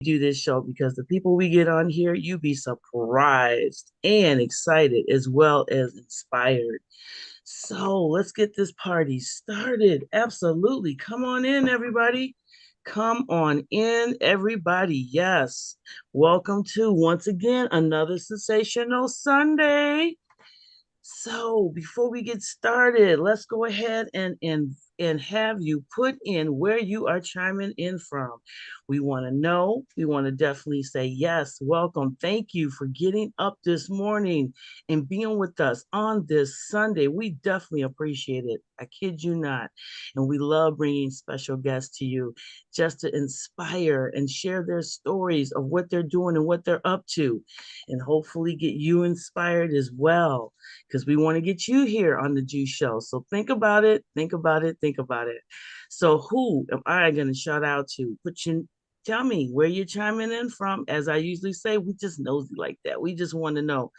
do this show because the people we get on here, you be surprised and excited as well as inspired. So let's get this party started. Absolutely. Come on in, everybody. Come on in, everybody. Yes. Welcome to once again another sensational Sunday. So before we get started, let's go ahead and have you put in where you are chiming in from. We want to know. We want to definitely say yes, welcome. Thank you for getting up this morning and being with us on this Sunday. We definitely appreciate it. I kid you not. And we love bringing special guests to you just to inspire and share their stories of what they're doing and what they're up to, and hopefully get you inspired as well because we want to get you here on the Juice Show. So think about it, think about it, think about it. So who am I going to shout out to? Tell me where you're chiming in from. As I usually say, we just nosy like that. We just want to know.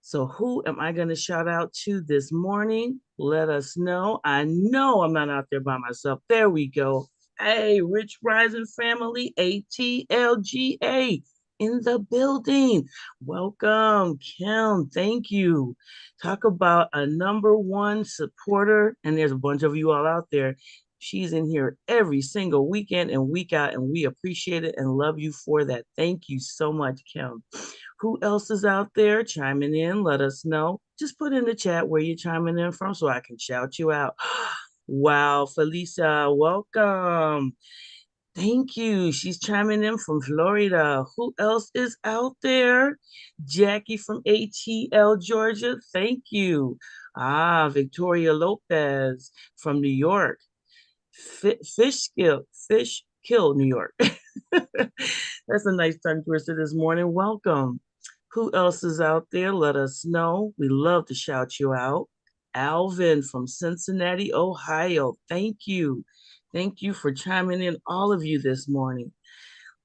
So who am I going to shout out to this morning? Let us know I'm not out there by myself. There we go. Hey, Rich Rising family, ATLGA in the building. Welcome, Kim. Thank you. Talk about a number one supporter. And there's a bunch of you all out there. She's in here every single weekend and week out, and we appreciate it and love you for that. Thank you so much, Kim. Who else is out there chiming in? Let us know. Just put in the chat where you're chiming in from so I can shout you out. Wow, Felisa, welcome. Thank you. She's chiming in from Florida. Who else is out there? Jackie from ATL, Georgia. Thank you. Ah, Victoria Lopez from New York. Fish Kill, New York. That's a nice tongue twister this morning. Welcome. Who else is out there? Let us know. We love to shout you out. Alvin from Cincinnati, Ohio. Thank you. Thank you for chiming in, all of you this morning.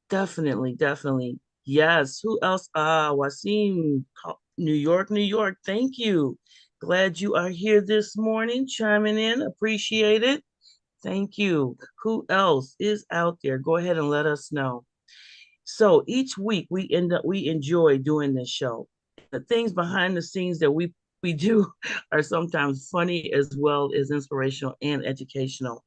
Definitely, definitely. Yes. Who else? Wasim, New York, New York. Thank you. Glad you are here this morning, chiming in. Appreciate it. Thank you. Who else is out there? Go ahead and let us know. So each week we enjoy doing this show. The things behind the scenes that we do are sometimes funny as well as inspirational and educational.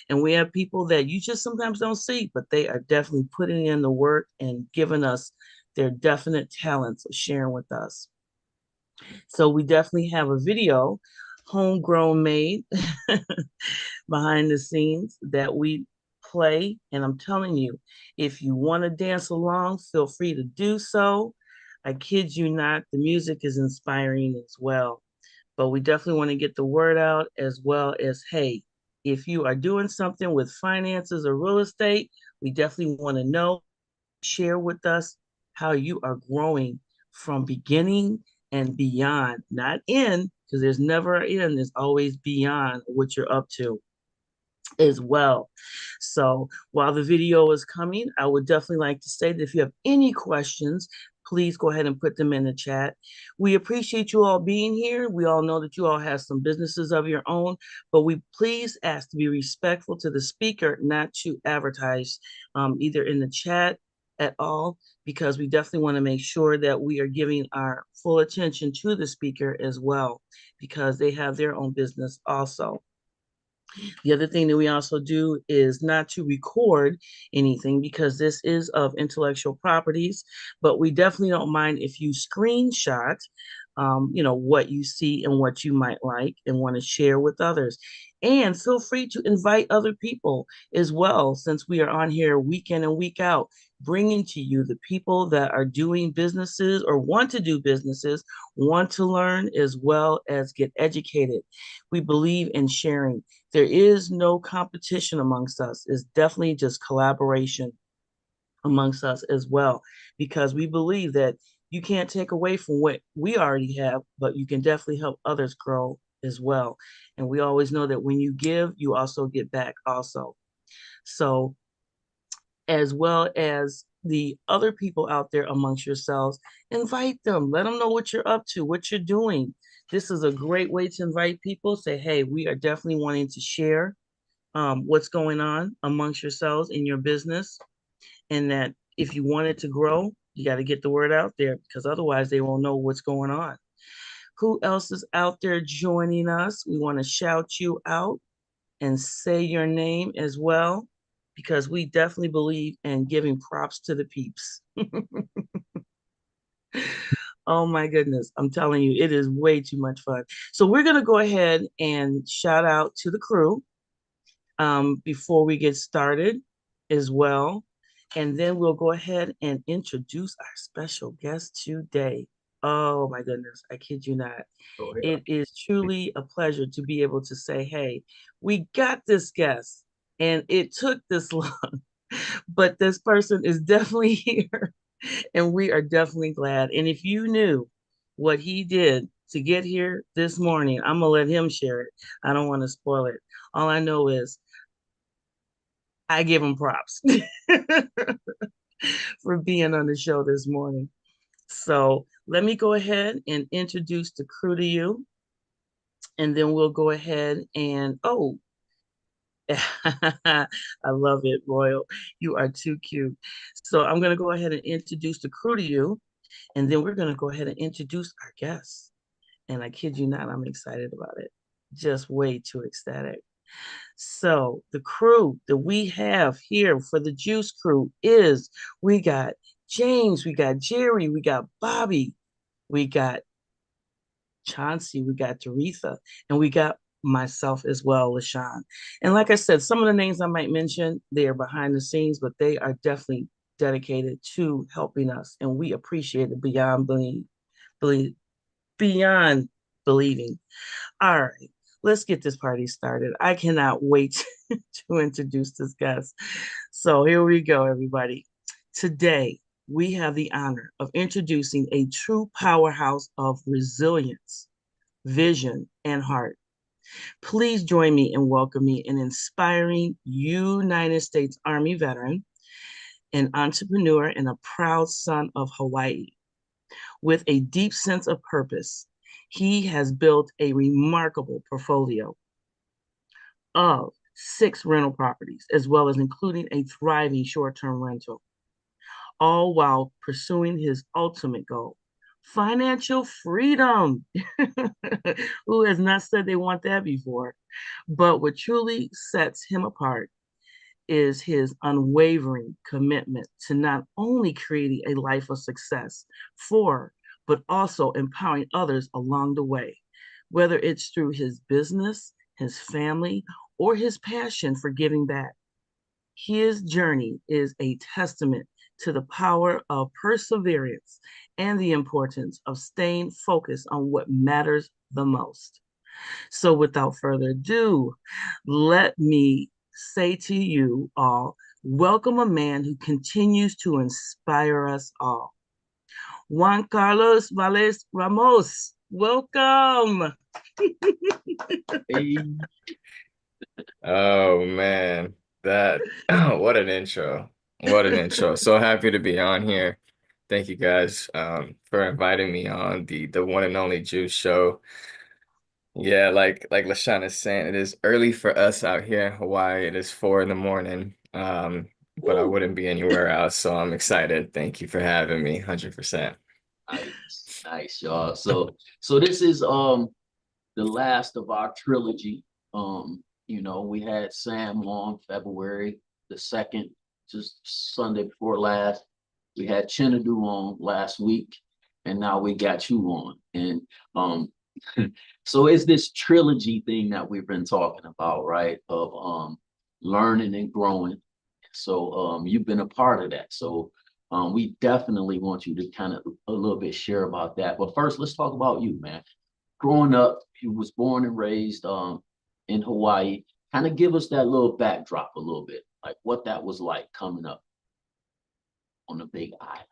And we have people that you just sometimes don't see, but they are definitely putting in the work and giving us their definite talents of sharing with us. So we definitely have a video, homegrown made, behind the scenes that we play. And I'm telling you, if you want to dance along, feel free to do so. I kid you not, the music is inspiring as well. But we definitely want to get the word out as well as, hey, if you are doing something with finances or real estate, we definitely want to know, share with us how you are growing from beginning and beyond, not in, because there's never an end, there's always beyond what you're up to as well. So while the video is coming, I would definitely like to say that if you have any questions, please go ahead and put them in the chat. We appreciate you all being here. We all know that you all have some businesses of your own, but we please ask to be respectful to the speaker, not to advertise either in the chat at all, because we definitely want to make sure that we are giving our full attention to the speaker as well, because they have their own business also. The other thing that we also do is not to record anything because this is of intellectual properties, but we definitely don't mind if you screenshot, what you see and what you might like and want to share with others. And feel free to invite other people as well, since we are on here week in and week out, bringing to you the people that are doing businesses or want to do businesses, want to learn as well as get educated. We believe in sharing. There is no competition amongst us. It's definitely just collaboration amongst us as well, because we believe that you can't take away from what we already have, but you can definitely help others grow as well. And we always know that when you give, you also get back also. So as well as the other people out there amongst yourselves, invite them, let them know what you're up to, what you're doing. This is a great way to invite people. Say, hey, we are definitely wanting to share what's going on amongst yourselves in your business, and that if you want it to grow, you got to get the word out there because otherwise they won't know what's going on. Who else is out there joining us? We want to shout you out and say your name as well because we definitely believe in giving props to the peeps. Oh my goodness. I'm telling you, it is way too much fun. So we're going to go ahead and shout out to the crew before we get started as well. And then we'll go ahead and introduce our special guest today. Oh my goodness, I kid you not. Oh yeah. It is truly a pleasure to be able to say, hey, we got this guest, and it took this long, but this person is definitely here, and we are definitely glad. And if you knew what he did to get here this morning, I'm gonna let him share it. I don't want to spoil it. All I know is I give him props for being on the show this morning. So let me go ahead and introduce the crew to you, and then we'll go ahead and I love it, Royal. You are too cute. So I'm going to go ahead and introduce the crew to you, and then we're going to go ahead and introduce our guests. And I kid you not, I'm excited about it. Just way too ecstatic. So the crew that we have here for the Juice Crew is we got James, we got Jerry, we got Bobby, we got Chauncey, we got Teresa, and we got myself as well, LaShawn. And like I said, some of the names I might mention, they are behind the scenes, but they are definitely dedicated to helping us, and we appreciate it believe, beyond believing. All right, let's get this party started. I cannot wait to introduce this guest. So here we go, everybody. Today, we have the honor of introducing a true powerhouse of resilience, vision, and heart. Please join me in welcoming an inspiring United States Army veteran, an entrepreneur, and a proud son of Hawaii. With a deep sense of purpose, he has built a remarkable portfolio of 6 rental properties, as well as including a thriving short term rental, all while pursuing his ultimate goal financial freedom. Who has not said they want that before? But what truly sets him apart is his unwavering commitment to not only creating a life of success for, but also empowering others along the way, whether it's through his business, his family, or his passion for giving back. His journey is a testament to the power of perseverance and the importance of staying focused on what matters the most. So, without further ado, let me say to you all welcome a man who continues to inspire us all. Juan Carlos Valles Ramos, welcome. Hey. Oh man, that oh, what an intro. What an intro. So happy to be on here. Thank you guys for inviting me on the one and only Juice Show. Yeah, like LaShawn is saying, it is early for us out here in Hawaii. It is 4 in the morning. But I Woo. wouldn't be anywhere else, so I'm excited. Thank you for having me, 100%. Nice, nice, y'all. So this is the last of our trilogy. We had Sam on February 2nd, just Sunday before last. We had Chinadu on last week, and now we got you on. And so it's this trilogy thing that we've been talking about, right? Of learning and growing. So you've been a part of that. So we definitely want you to kind of a little bit share about that. But first, let's talk about you, man. Growing up, you was born and raised in Hawaii. Kind of give us that little backdrop a little bit, like what that was like coming up on the Big Island.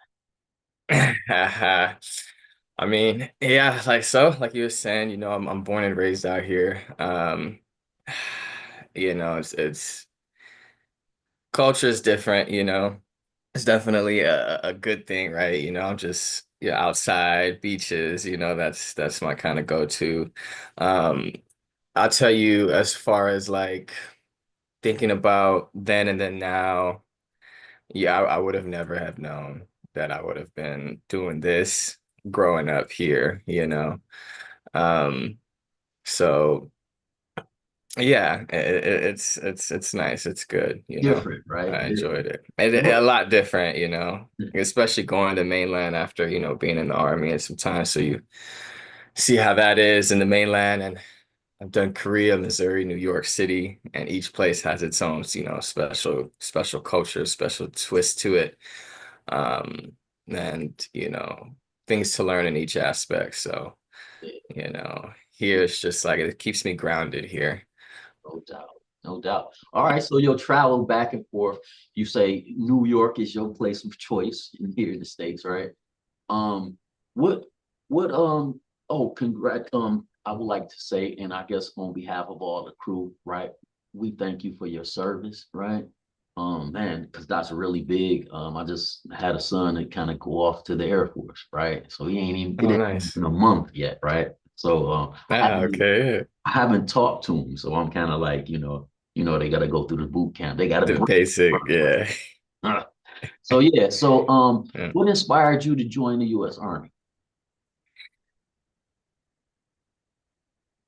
I mean, yeah, like you were saying, I'm born and raised out here. It's culture is different, It's definitely a good thing, right? I'm just outside, beaches, that's my kind of go-to. Um, I'll tell you as far as like thinking about then and then now. yeah, I would have never have known that I would have been doing this growing up here, you know. Um, so yeah, it's nice. It's good, you know. Different, right? I enjoyed Different. it. What? A lot different, you know, especially going to mainland after, you know, being in the army and some time. So you see how that is in the mainland. And I've done Korea, Missouri, New York City, and each place has its own, you know, special culture, special twist to it. Um, and, you know, things to learn in each aspect. So, you know, here it's just like it keeps me grounded here. No doubt. No doubt. All right. So you'll travel back and forth. You say New York is your place of choice in here in the States, right? Um, what, what, oh, I would like to say, and I guess on behalf of all the crew, right? We thank you for your service, right? Man, because that's really big. I just had a son that kind of go off to the Air Force, right? So he ain't even, it Oh, ain't even nice. been a month yet, right? So, Ah, okay. I haven't talked to him, so I'm kind of like, they got to go through the boot camp. They got to The break. basic, yeah. So yeah. So Yeah. what inspired you to join the U.S. Army?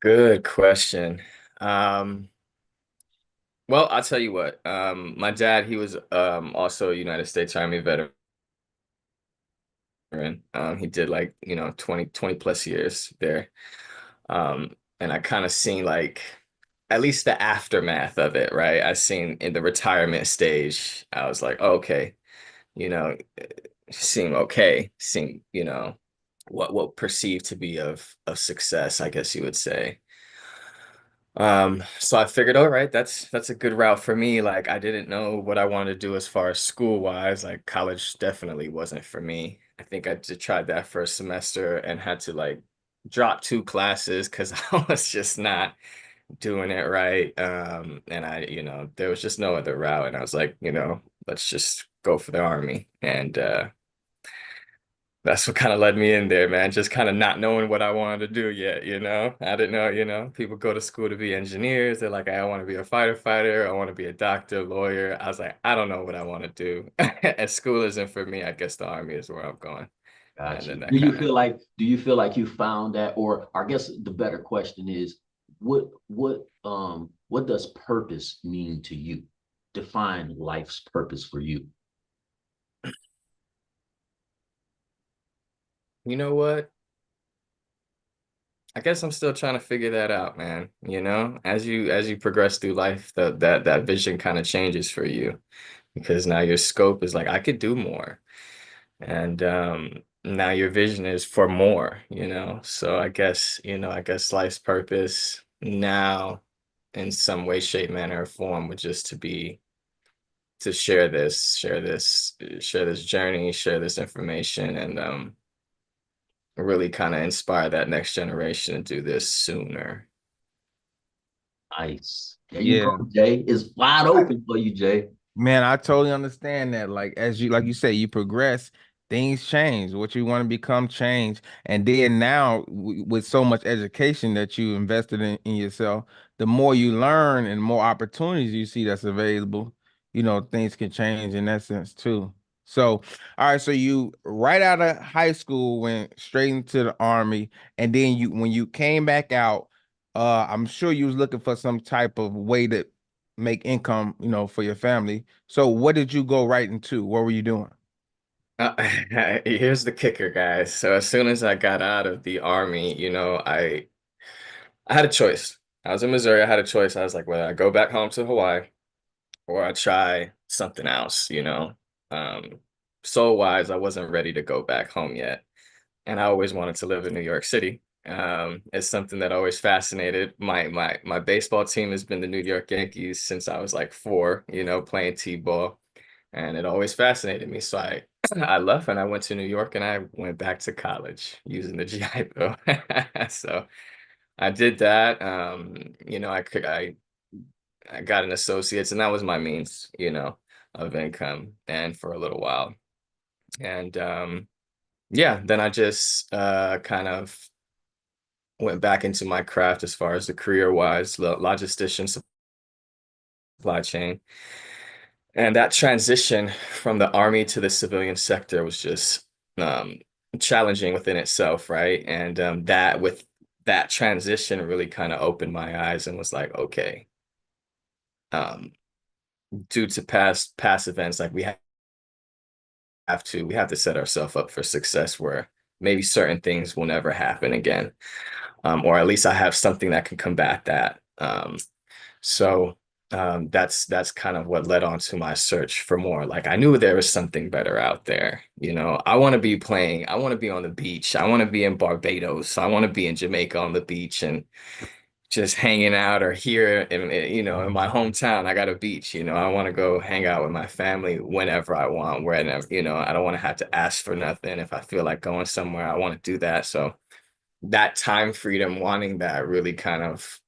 Good question. Um, well, I'll tell you what. My dad, he was also a United States Army veteran. He did like, you know, 20 plus years there. And I kind of seen like at least the aftermath of it, right? I seen in the retirement stage, I was like, oh, okay, you know, seem okay, seem, you know, what perceived to be of success, I guess you would say. So I figured, all right, that's a good route for me. Like I didn't know what I wanted to do as far as school wise. Like college definitely wasn't for me. I think I just tried that for a semester and had to like drop two classes because I was just not doing it right. And I, you know, there was just no other route. And I was like, you know, let's just go for the army. And that's what kind of led me in there, man. Just kind of not knowing what I wanted to do yet, you know? I didn't know, you know, people go to school to be engineers. They're like, I want to be a fighter. I want to be a doctor, lawyer. I was like, I don't know what I want to do. As school isn't for me, I guess the army is where I'm going. Got And then you. that kind of, Do you feel like you found that, or I guess the better question is, what does purpose mean to you? Define life's purpose for you. you know what? I guess I'm still trying to figure that out, man. You know, as you progress through life, that vision kind of changes for you because now your scope is like, I could do more. And now your vision is for more, you know. So I guess, you know, I guess life's purpose now in some way, shape, manner, or form would just to be to share this journey, share this information, and really kind of inspire that next generation to do this sooner. Nice. There you go, Yeah. Jay. It's wide open for you, Jay. Man, I totally understand that. Like as you like you say, you progress, things change. What you want to become change. And then now with so much education that you invested in yourself, the more you learn and more opportunities you see that's available, things can change in that sense too. So, all right, so you right out of high school went straight into the army, and then you when you came back out, I'm sure you was looking for some type of way to make income, for your family. So what did you go right into? What were you doing? Uh, Here's the kicker, guys. So as soon as I got out of the army, you know, I had a choice. I was in Missouri. I had a choice. I was like, whether I go back home to Hawaii or I try something else, you know. Um, Soul wise, I wasn't ready to go back home yet. And I always wanted to live in New York City. It's something that always fascinated. My baseball team has been the New York Yankees since I was like four, you know, playing T-ball. And it always fascinated me. So I left and I went to New York and I went back to college using the GI Bill. So I did that. You know, I got an associate's and that was my means, you know, of income and for a little while. And yeah, then I just kind of went back into my craft as far as the career wise, logistician, supply chain. And that transition from the army to the civilian sector was just um, challenging within itself, right? And that with that transition really kind of opened my eyes and was like, okay, um, due to past events, like we have to set ourselves up for success where maybe certain things will never happen again, or at least I have something that can combat that. So that's kind of what led on to my search for more. Like I knew there was something better out there. You know, I want to be playing. I want to be on the beach. I want to be in Barbados. I want to be in Jamaica on the beach and just hanging out, or here in in my hometown, I got a beach. You know, I want to go hang out with my family whenever I want, wherever. You know, I don't want to have to ask for nothing. If I feel like going somewhere, I want to do that. So that time freedom, wanting that really kind of,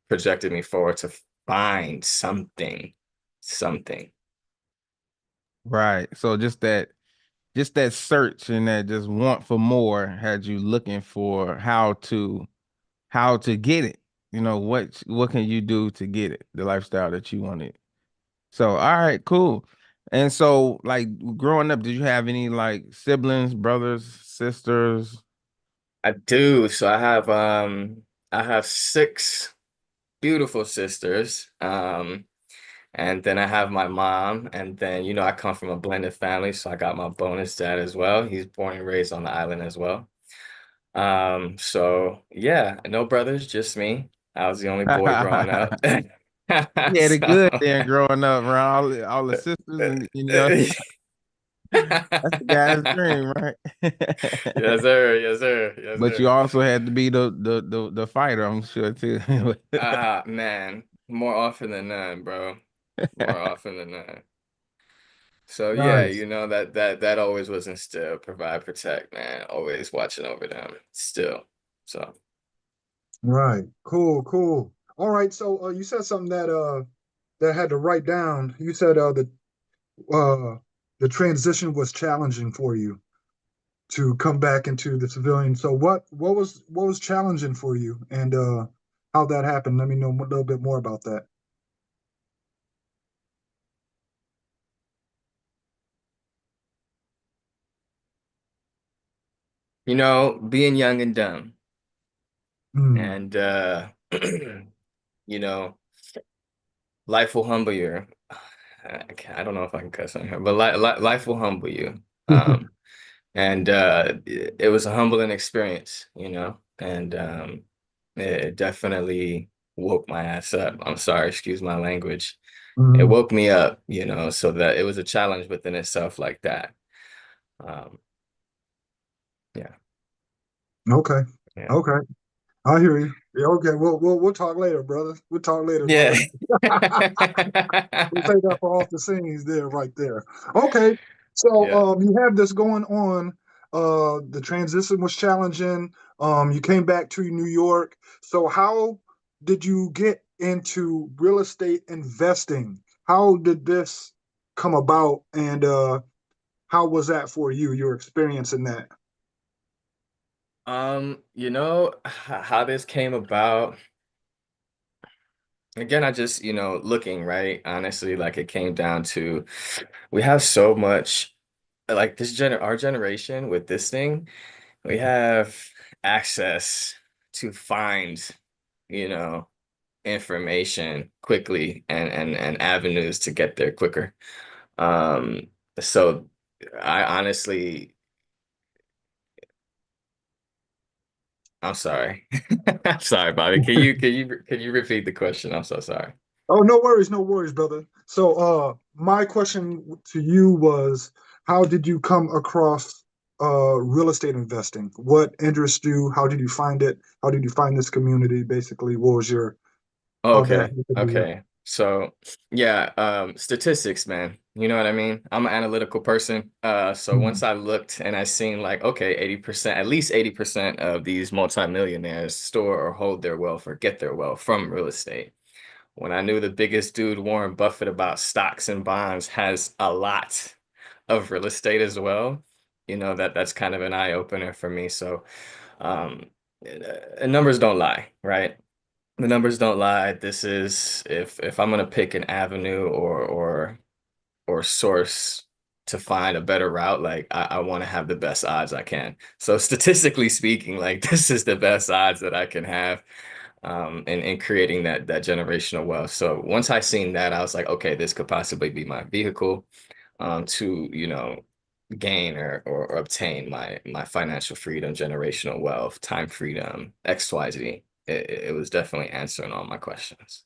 projected me forward to find something. Right. So just that search and that just want for more had you looking for how to get it. You know, what can you do to get it, the lifestyle that you wanted. So, all right, cool. And so, like growing up, did you have any like siblings, brothers, sisters? I do. So I have six beautiful sisters. And then I have my mom, and then I come from a blended family, so I got my bonus dad as well. He's born and raised on the island as well. So yeah, no brothers, just me. I was the only boy growing up. You had it So good then growing up around all the sisters and that's the guy's dream, right? yes, sir, yes, sir, yes, But you sir. also had to be the fighter, I'm sure too. Ah, man, more often than none, bro. More often than none. So yeah, Nice. that always was instilled, provide, protect, man. Always watching over them still. So Right. Cool, cool. All right. So you said something that I had to write down. You said uh the transition was challenging for you to come back into the civilian. So what was challenging for you and how that happened? Let me know a little bit more about that. being young and dumb, Hmm. and you know, life will humble you. I don't know if I can cuss on here, but life will humble you. And it was a humbling experience, and it definitely woke my ass up. I'm sorry, excuse my language. It Mhm. woke me up, so that it was a challenge within itself like that. Um, yeah, Okay. yeah. Okay. I hear you. Yeah, okay. We'll talk later, brother. We'll talk later, Yeah. brother. We'll take that for off the scenes there, right there. Okay. So Yeah. you have this going on. The transition was challenging. You came back to New York. So how did you get into real estate investing? How did this come about and how was that for you, your experience in that? How this came about. Again, I just, looking, right? Honestly, like it came down to we have so much like our generation with this thing, we have access to find, you know, information quickly and avenues to get there quicker. Um, so I honestly, I'm sorry. I'm sorry, Bobby. Can you repeat the question? I'm so sorry. Oh, no worries, brother. So, my question to you was, how did you come across real estate investing? What interests you? How did you find it? How did you find this community? Basically, what was your how that Okay, happened to you? okay. So yeah, statistics, man. You know what I mean? I'm an analytical person. So once Mhm. I looked and I seen like, okay, 80%, at least 80% of these multimillionaires store or hold their wealth or get their wealth from real estate. When I knew the biggest dude, Warren Buffett, about stocks and bonds has a lot of real estate as well, that's kind of an eye opener for me. So, um, numbers don't lie, right? The numbers don't lie. This is if I'm gonna pick an avenue or source to find a better route, like I want to have the best odds I can. So statistically speaking, like this is the best odds that I can have in creating that generational wealth. So once I seen that, I was like, okay, this could possibly be my vehicle to, gain or obtain my financial freedom, generational wealth, time freedom, XYZ. It was definitely answering all my questions.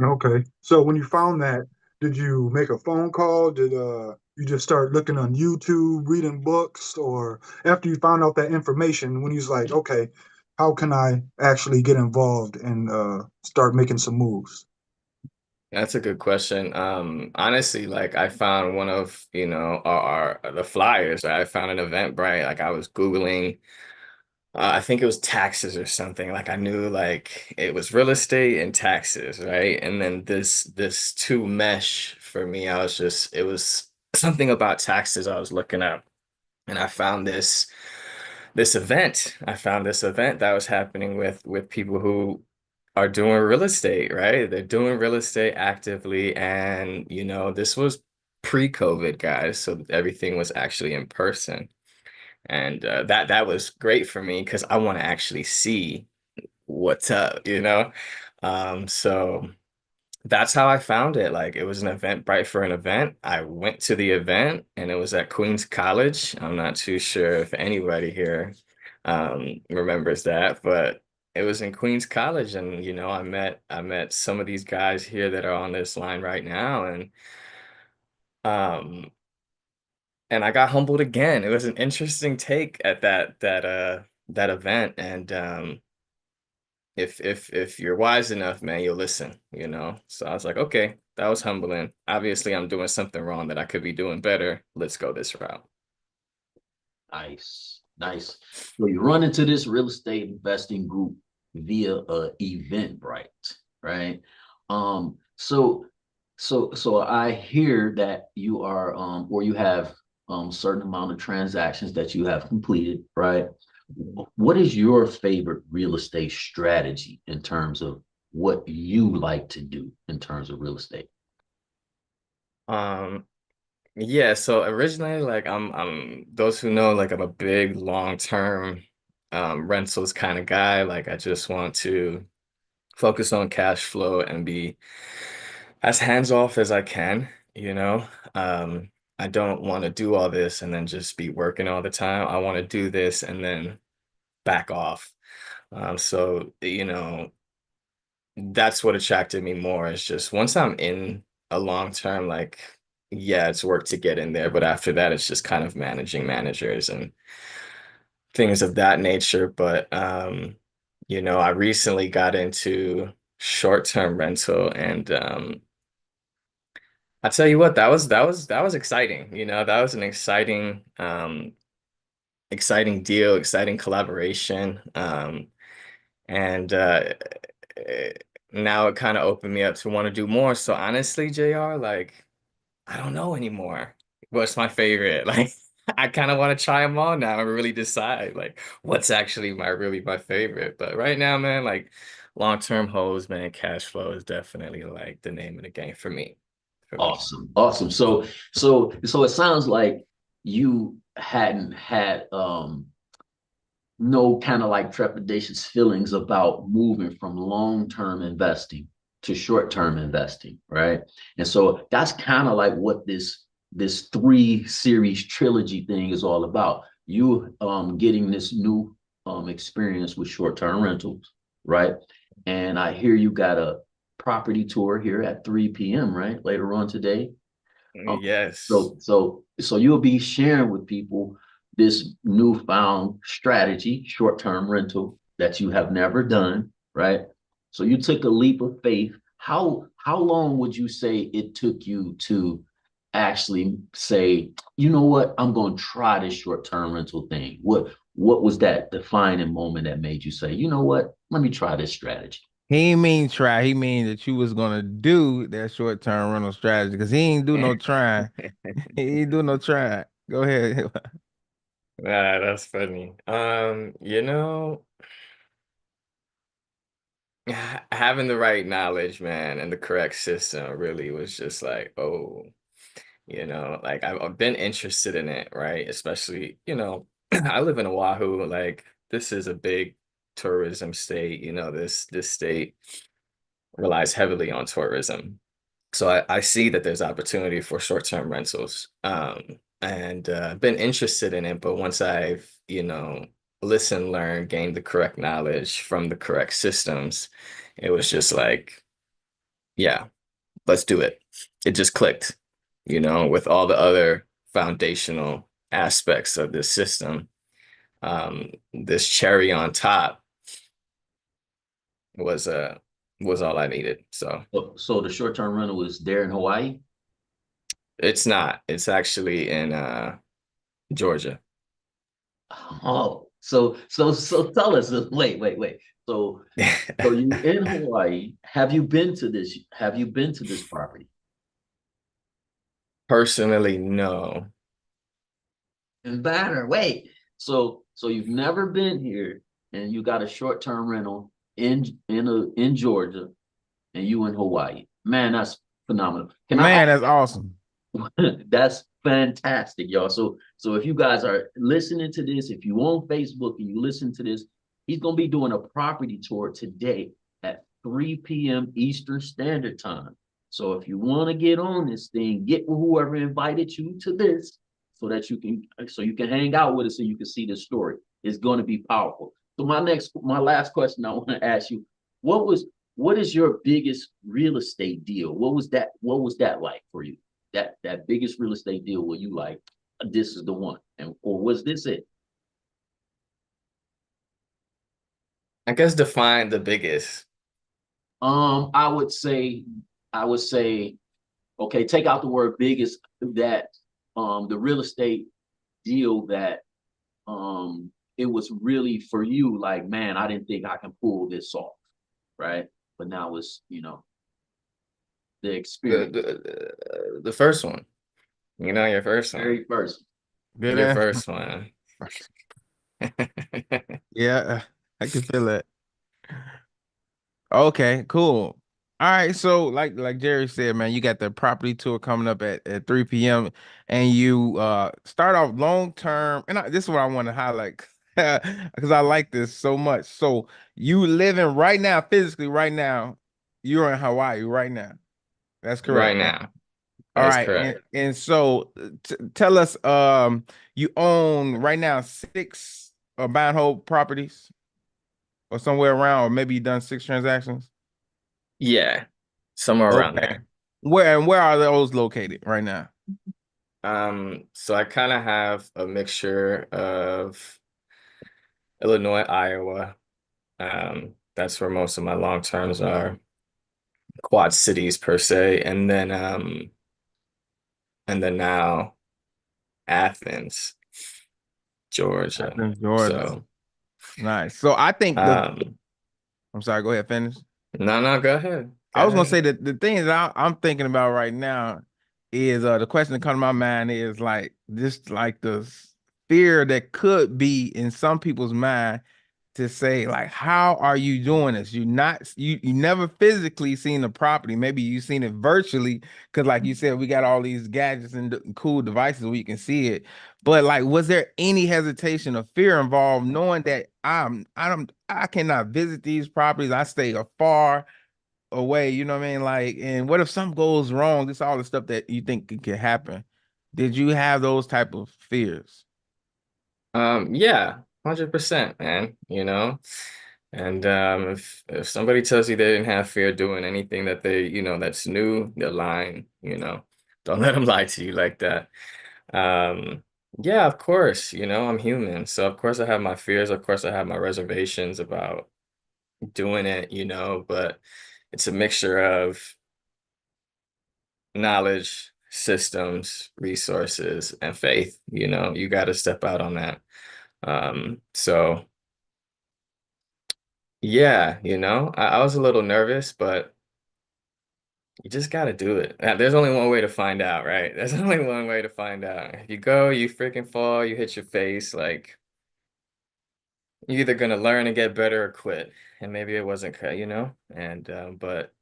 Okay. So when you found that, did you make a phone call? Did you just start looking on YouTube, reading books, or after you found out that information, when you was like, okay, how can I actually get involved and start making some moves? That's a good question. Honestly, like I found one of, the flyers. I found an Eventbrite. Like I was Googling, I think it was taxes or something. Like I knew like it was real estate and taxes, right? And then this two mesh for me, it was something about taxes I was looking up. And I found this event. I found this event that was happening with people who are doing real estate, right? They're doing real estate actively, and this was pre-COVID, guys, so everything was actually in person, and that was great for me because I want to actually see what's up. So that's how I found it. Like it was an Eventbrite for an event. I went to the event and it was at Queens College. I'm not too sure if anybody here remembers that, but it was in Queens College and I met some of these guys here that are on this line right now um and I got humbled again. It was an interesting take at that event and if you're wise enough, man, you'll listen. So I was like, okay, that was humbling. Obviously, I'm doing something wrong that I could be doing better. Let's go this route. Nice, nice. So you run into this real estate investing group via Eventbrite, right? So I hear that you are or you have certain amount of transactions that you have completed, right? What is your favorite real estate strategy in terms of what you like to do in terms of real estate? Um, yeah, so originally, like I'm those who know, like I'm a big long-term rentals kind of guy. Like I just want to focus on cash flow and be as hands off as I can. Um, I don't want to do all this and then just be working all the time. I want to do this and then back off. So, that's what attracted me more is just once I'm in a long term, like, yeah, it's work to get in there, but after that, it's just kind of managing managers and things of that nature. But I recently got into short-term rental and I tell you what, that was exciting. That was an exciting deal, exciting collaboration. And eh, Now it kind of opened me up to want to do more. So honestly, JR, like I don't know anymore. What's my favorite? Like I kind of want to try them all now and really decide like what's actually my favorite. But right now, man, like long-term holds, man, cash flow is definitely like the name of the game for me. For me. Awesome, awesome. So it sounds like you hadn't had no kind of like trepidatious feelings about moving from long-term investing to short-term investing, right? And so that's kind of like what this three series trilogy thing is all about. You getting this new experience with short-term rentals, right? And I hear you got a property tour here at 3 p.m., right? Later on today. Um, Yes. so you'll be sharing with people this newfound strategy, short-term rental that you have never done, right? So you took a leap of faith. How long would you say it took you to actually say, you know what, I'm going to try this short-term rental thing? What was that defining moment that made you say, you know what, let me try this strategy? He ain't mean try. He mean that you was gonna do that short term rental strategy because he ain't do no trying. He ain't do no trying. Go ahead. That's funny. having the right knowledge, man, and the correct system really was just like, oh, like I've been interested in it, right? Especially, I live in Oahu, like this is a big tourism state, this state relies heavily on tourism. So I see that there's opportunity for short-term rentals. And been interested in it, but once I've, listened, learned, gained the correct knowledge from the correct systems, it was just like, yeah, let's do it. It just clicked, with all the other foundational aspects of this system. This cherry on top was was all I needed. So So the short-term rental was there in Hawaii? it's not. It's actually in Georgia. Oh, so tell us, wait. So you in Hawaii, have you been to this? Have you been to this property? Personally, no. In Banner, wait. So you've never been here and you got a short-term rental in Georgia and you in Hawaii. Man, that's phenomenal. Can I Man, that's awesome. That's fantastic, y'all. So if you guys are listening to this, if you on Facebook and you listen to this, he's gonna be doing a property tour today at 3 p.m. Eastern Standard Time. So if you want to get on this thing, get with whoever invited you to this so you can hang out with us and you can see the story. It's going to be powerful. So my last question I want to ask you, what is your biggest real estate deal? What was that like for you? That biggest real estate deal where you like, this is the one, or was this it? I guess define the biggest. I would say, okay, take out the word biggest, that the real estate deal that it was really for you, like, man, I didn't think I can pull this off, right? But now it's, the The experience. the first one. Your first one. Very first. Good Your answer. first one. Yeah, I can feel it. Okay, cool. All right, so like Jerry said, man, you got the property tour coming up at 3 p.m. and you start off long term, and this is what I want to highlight because I like this so much. So you living right now, physically right now, you're in Hawaii right now. That's Right correct, right? now. All That is right, and correct. and so tell us, you own right now 6 buy and hold properties or somewhere around, or maybe you done 6 transactions. Yeah. Somewhere around Okay. there. Where are those located right now? So I kind of have a mixture of Illinois, Iowa. That's where most of my long terms are, quad cities per se, and then now Athens, Georgia. Athens, Georgia. So Nice. So I think um I'm sorry, go ahead, finish. no, go ahead. Go I was gonna ahead. say that the thing that I'm thinking about right now is the question that comes to my mind is like this, like the fear that could be in some people's mind to say, like, how are you doing this? You never physically seen the property. Maybe you seen it virtually, because like you said, we got all these gadgets and cool devices where you can see it. But like, was there any hesitation or fear involved knowing that I cannot visit these properties? I stay afar away, you know what I mean? Like, and what if something goes wrong? This all the stuff that you think could happen. Did you have those type of fears? Yeah, 100%, man, And if somebody tells you they didn't have fear doing anything that that's new, they're lying, Don't let them lie to you like that. Um, yeah, of course, I'm human. So of course I have my fears, of course I have my reservations about doing it, but it's a mixture of knowledge, systems, resources, and faith. You got to step out on that. So yeah, I was a little nervous, but you just got to do it. There's only one way to find out, right? There's only one way to find out. If you go, you freaking fall, you hit your face, like you're either gonna learn and get better or quit. And maybe it wasn't cut, and but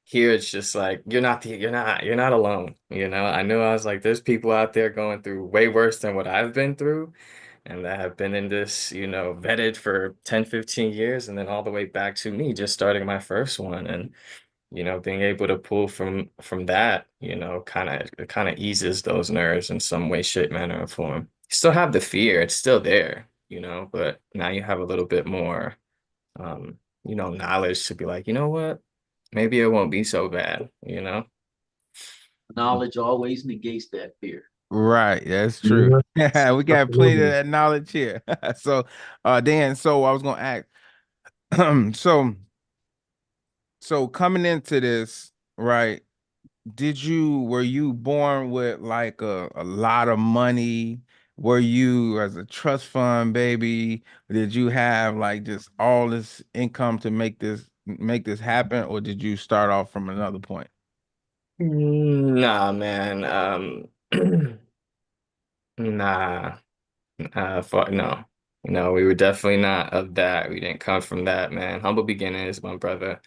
here it's just like you're not alone. I knew I was like, there's people out there going through way worse than what I've been through, and that have been in this, vetted for 10, 15 years, and then all the way back to me just starting my first one. And being able to pull from that, kind of eases those nerves in some way, shape, manner, or form. You still have the fear, it's still there, but now you have a little bit more knowledge to be like, you know what? Maybe it won't be so bad. Knowledge always negates that fear. Right, that's true. Yes, We got plenty of absolutely. that knowledge here. So, Dan, so I was gonna ask, so coming into this, right? Were you born with like a lot of money? Were you as a trust fund baby? Did you have like just all this income to make this happen, or did you start off from another point? Nah, man. Nah. Fuck no. We were definitely not of that. We didn't come from that, man. Humble beginnings, my brother.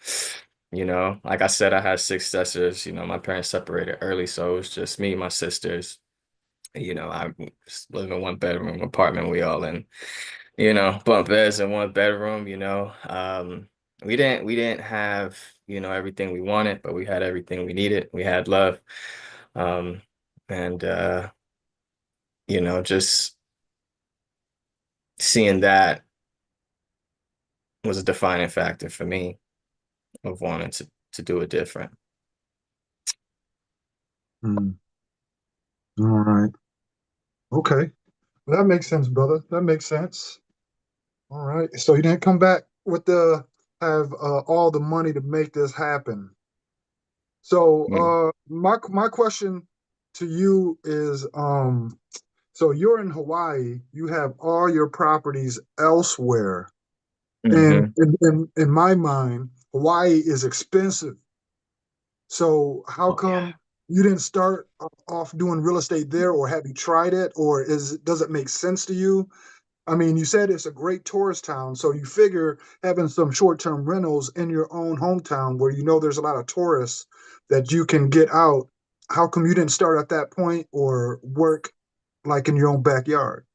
Like I said, I had six sisters. My parents separated early, so it was just me, my sisters. I live in one bedroom apartment. We all in, bunk beds in one bedroom. We didn't have, everything we wanted, but we had everything we needed. We had love. Um, and just seeing that was a defining factor for me of wanting to do it different. Mm, all right. Okay. That makes sense, brother. That makes sense. All right. So you didn't come back with the have all the money to make this happen. So Mm. my question to you is so you're in Hawaii, you have all your properties elsewhere. And Hmm. in my mind, Hawaii is expensive. So how Oh yeah. come you didn't start off doing real estate there, or have you tried it, or does it make sense to you? I mean, you said it's a great tourist town, so you figure having some short-term rentals in your own hometown where you know there's a lot of tourists that you can get out. How come you didn't start at that point or work like in your own backyard?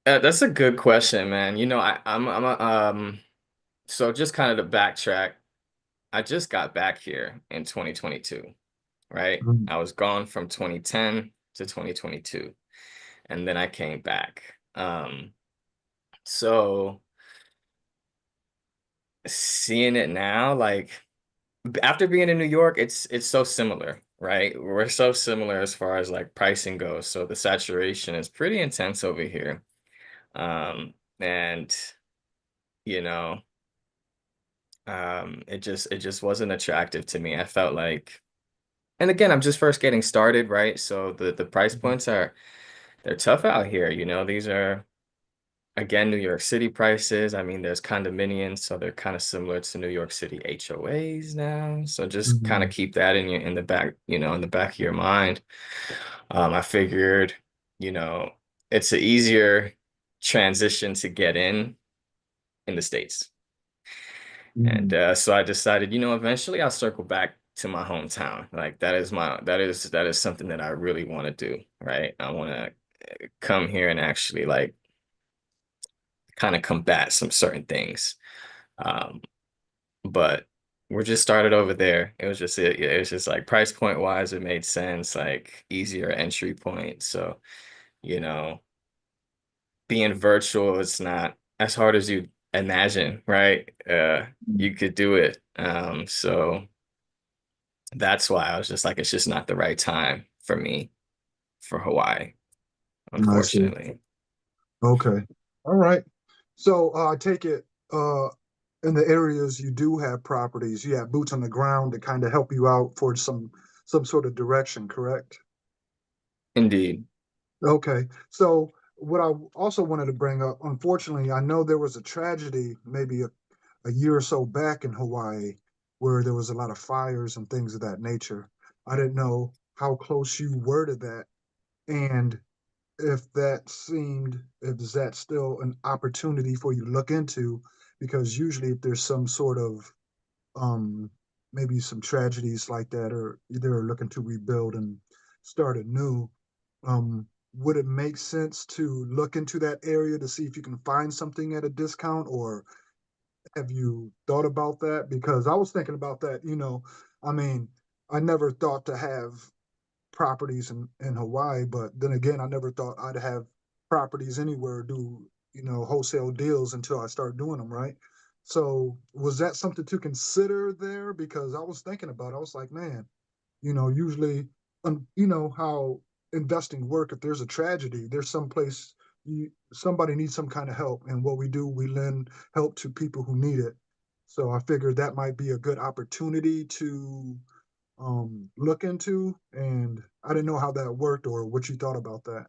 That's a good question, man. I'm a, so just kind of to backtrack, I just got back here in 2022, right? Mm, I was gone from 2010 to 2022, and then I came back. So seeing it now, like after being in New York, it's so similar, right? We're so similar as far as like pricing goes. So the saturation is pretty intense over here. And you know, it just wasn't attractive to me. I felt like, and again, I'm just first getting started, right? So the price mhm, points they're tough out here. These are again New York City prices. I mean, there's condominiums, so they're kind of similar to New York City HOAs now. So just kind of mhm, keep that in the back, in the back of your mind. I figured, you know, it's an easier transition to get in the States. And mhm. so I decided, eventually I'll circle back to my hometown. Like that is something that I really want to do, right? I want to come here and actually like kind of combat some certain things. Um, but we're just started over there. It was just like price point wise, it made sense, like easier entry point. So, you know, being virtual, it's not as hard as you imagine, right? You could do it. So that's why I was just like, it's just not the right time for me for Hawaii, I see. unfortunately. Okay. All right. So I take it in the areas you do have properties, you have boots on the ground to kind of help you out for some sort of direction, correct? Indeed. Okay. So what I also wanted to bring up, unfortunately, I know there was a tragedy maybe a year or so back in Hawaii where there was a lot of fires and things of that nature. I didn't know how close you were to that. And if is that still an opportunity for you to look into? Because usually if there's some sort of um maybe some tragedies like that, or they're looking to rebuild and start anew, would it make sense to look into that area to see if you can find something at a discount, or have you thought about that? Because I was thinking about that, I mean, I never thought to have properties in Hawaii, but then again, I never thought I'd have properties anywhere, do, wholesale deals until I start doing them, right? So was that something to consider there? Because I was thinking about it. I was like, man, usually, you know how investing work. If there's a tragedy, there's some place somebody needs some kind of help, and what we do, we lend help to people who need it. So I figured that might be a good opportunity to look into, and I didn't know how that worked or what you thought about that.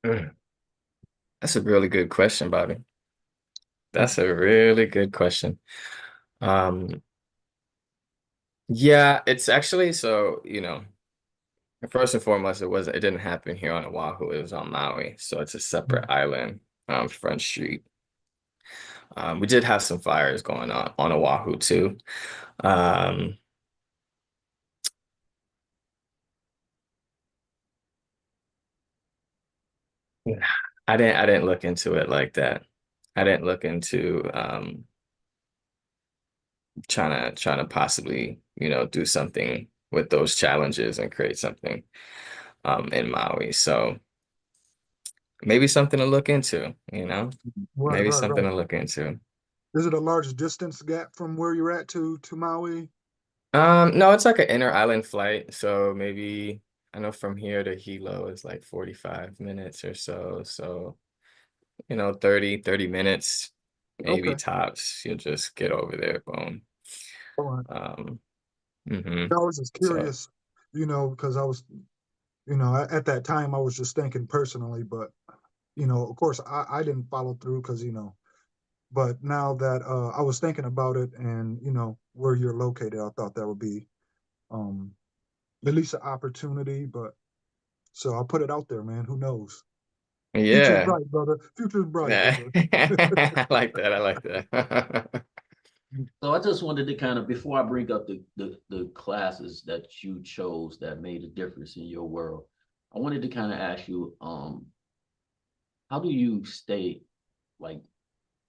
Mm. That's a really good question, Bobby. That's a really good question. Um, yeah, it's actually so, first and foremost, it didn't happen here on Oahu. It was on Maui. So it's a separate island, Front Street. We did have some fires going on Oahu too. Um, I didn't look into it like that. I didn't look into trying to possibly, do something with those challenges and create something in Maui. So maybe something to look into, Right, maybe right, something right. to look into. Is it a large distance gap from where you're at to Maui? No, it's like an inner island flight. So maybe I know from here to Hilo is like 45 minutes or so. So, 30 minutes, maybe Okay. tops. You'll just get over there, boom. All right. Um, I was just so curious, because I was, at that time I was just thinking personally, but of course I didn't follow through because, but now that I was thinking about it and, where you're located, I thought that would be um at least an opportunity. But so I'll put it out there, man. Who knows? Future's yeah. bright, brother. Future's bright, Yeah. brother. I like that. I like that. So I just wanted to kind of, before I bring up the classes that you chose that made a difference in your world, I wanted to kind of ask you, how do you stay like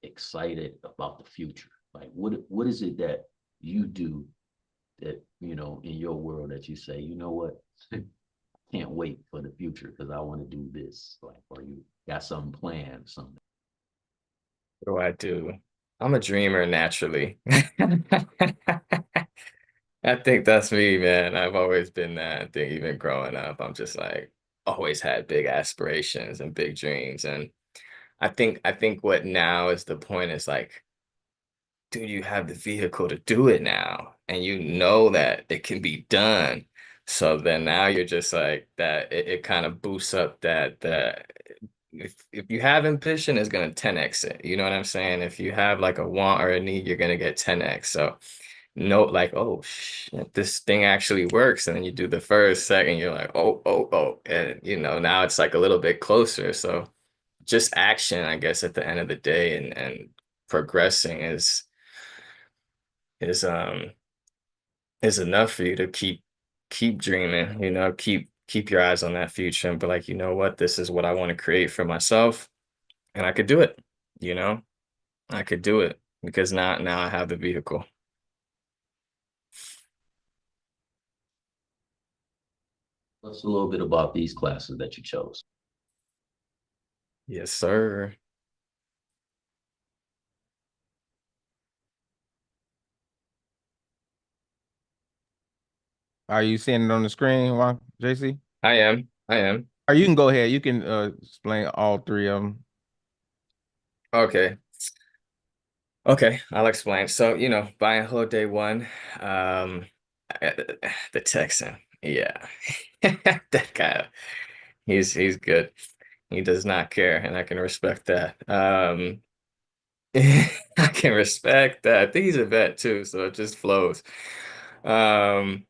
excited about the future? Like what is it that you do that, in your world that you say, you know what, can't wait for the future because I want to do this, like, or you got something planned, something. What do I do? I'm a dreamer naturally. I think that's me, man. I've always been that. I think even growing up, I'm just like always had big aspirations and big dreams. And I think what now is the point is like, do you have the vehicle to do it now? And you know that it can be done. So then now you're just like that, it kind of boosts up that if you have ambition, it's gonna 10x it. You know what I'm saying? If you have like a want or a need, you're gonna get 10x. So note like, oh shit, this thing actually works. And then you do the first, second, you're like, oh. And now it's like a little bit closer. So just action, I guess, at the end of the day and progressing is is enough for you to keep dreaming, keep your eyes on that future and be like, you know what, this is what I want to create for myself. And I could do it, you know, I could do it because now I have the vehicle. Let's a little bit about these classes that you chose. Yes, sir. Are you seeing it on the screen, JC? I am. Or you can go ahead. You can explain all three of them. Okay. Okay, I'll explain. So, buying Hello Day One, um, uh, the Texan, yeah, that guy, he's good. He does not care, and I can respect that. I can respect that. I think he's a vet too, so it just flows. Um,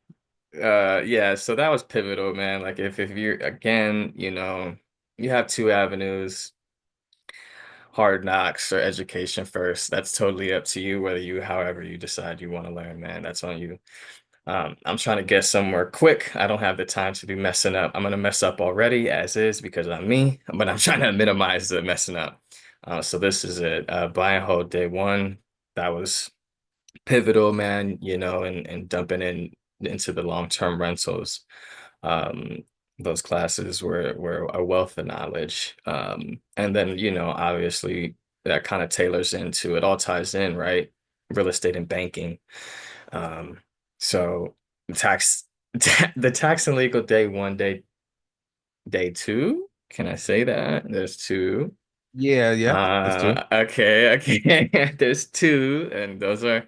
Yeah, so that was pivotal, man. Like if you're again, you have two avenues, hard knocks or education first. That's totally up to you, whether you however you decide you want to learn, man. That's on you. I'm trying to get somewhere quick. I don't have the time to be messing up. I'm gonna mess up already as is because I'm me, but I'm trying to minimize the messing up. So this is it. Buy and hold day one. That was pivotal, man, and dumping into the long-term rentals. Um, those classes were a wealth of knowledge. And then, obviously that kind of tailors into it all ties in, right? Real estate and banking. Um, so the tax the tax and legal day one, day two. Can I say that? There's two. Yeah, yeah, that's true. Okay. There's two, and those are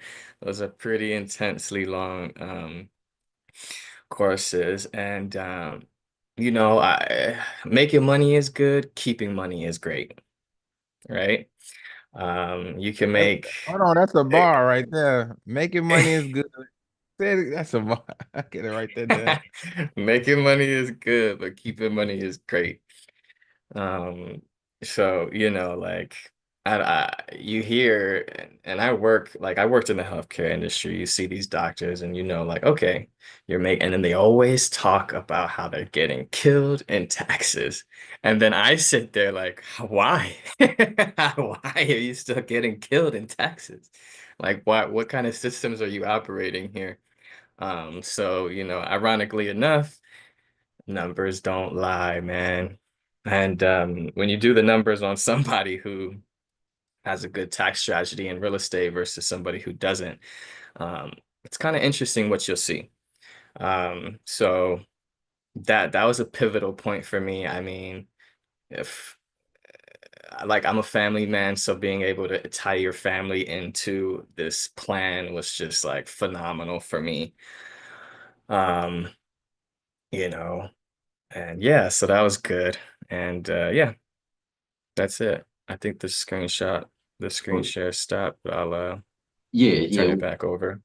pretty intensely long courses. And making money is good, keeping money is great, right? You can That's, make hold on, that's a bar right there. Making money is good. That's a bar. I get it right there. making money is good, but keeping money is great. Um, so like you hear, and I worked in the healthcare industry. You see these doctors, and like, okay, you're making, and then they always talk about how they're getting killed in taxes, and then I sit there like, why? Why are you still getting killed in taxes? Like, what kind of systems are you operating here? So ironically enough. Numbers don't lie, man. And when you do the numbers on somebody who has a good tax strategy in real estate versus somebody who doesn't, um, it's kind of interesting what you'll see. So that was a pivotal point for me. I mean, if like I'm a family man, so being able to tie your family into this plan was just like phenomenal for me. Um, you know, and yeah, so that was good. And yeah. That's it. I think the screen Oh, share stopped, but I'll yeah, turn yeah. it back over.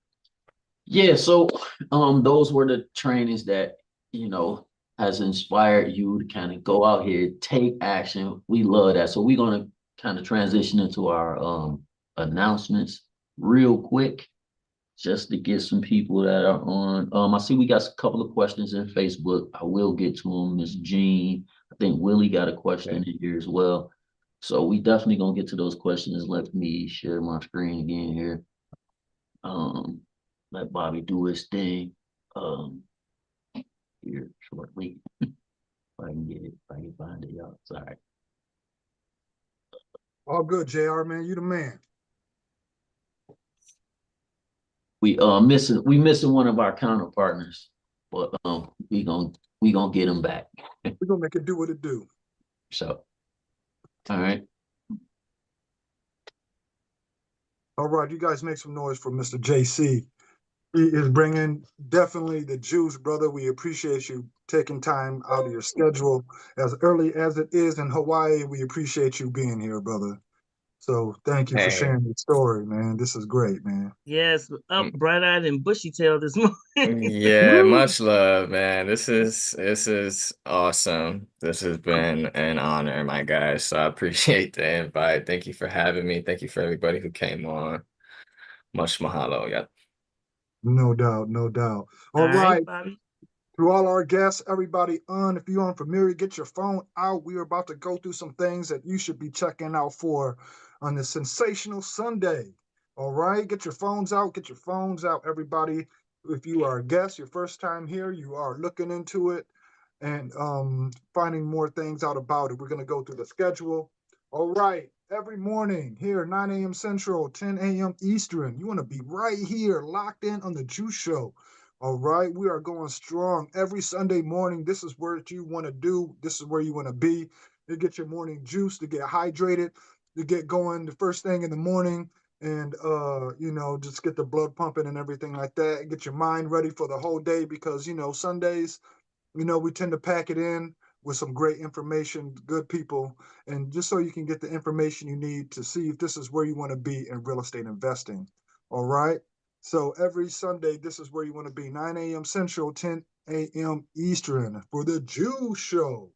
Yeah, so those were the trainings that, you know, has inspired you to kind of go out here, take action. We love that. So we're gonna kind of transition into our announcements real quick, just to get some people that are on. I see we got a couple of questions in Facebook. I will get to them. Miss Jean, I think Willie got a question Okay. in here as well. So we definitely gonna get to those questions. Let me share my screen again here. Um, let Bobby do his thing. Um, here shortly. If I can get it, if I can find it, y'all. Sorry. All good, JR, man. You the man. We missing one of our counter partners, but we gonna get him back. We're gonna make it do what it do. So, all right. All right, you guys make some noise for Mr. JC. He is bringing definitely the juice, brother. We appreciate you taking time out of your schedule as early as it is in Hawaii. We appreciate you being here, brother. So thank you for Hey, sharing your story, man. This is great, man. Yes, up mm, bright-eyed and bushy-tailed this morning. yeah, Woo! much love, man. This is awesome. This has been an honor, my guys. So I appreciate the invite. Thank you for having me. Thank you for everybody who came on. Much mahalo. Yeah. No doubt, no doubt. All All right, right, Bobby. to all our guests, everybody on, if you're unfamiliar, get your phone out. We are about to go through some things that you should be checking out for on this sensational Sunday. All right, get your phones out, get your phones out, everybody. If you are a guest, your first time here, you are looking into it and finding more things out about it. We're going to go through the schedule. All right, every morning here, 9 a.m. Central, 10 a.m. Eastern. You want to be right here, locked in on the Juice Show. All right, we are going strong every Sunday morning. This is what you want to do. This is where you want to be. To get your morning juice, to get hydrated, to get going the first thing in the morning, and just get the blood pumping and everything like that. Get your mind ready for the whole day because Sundays, we tend to pack it in with some great information, good people, and just so you can get the information you need to see if this is where you want to be in real estate investing. All right. So every Sunday, this is where you want to be, 9 a.m. Central, 10 a.m. Eastern for the Jew Show.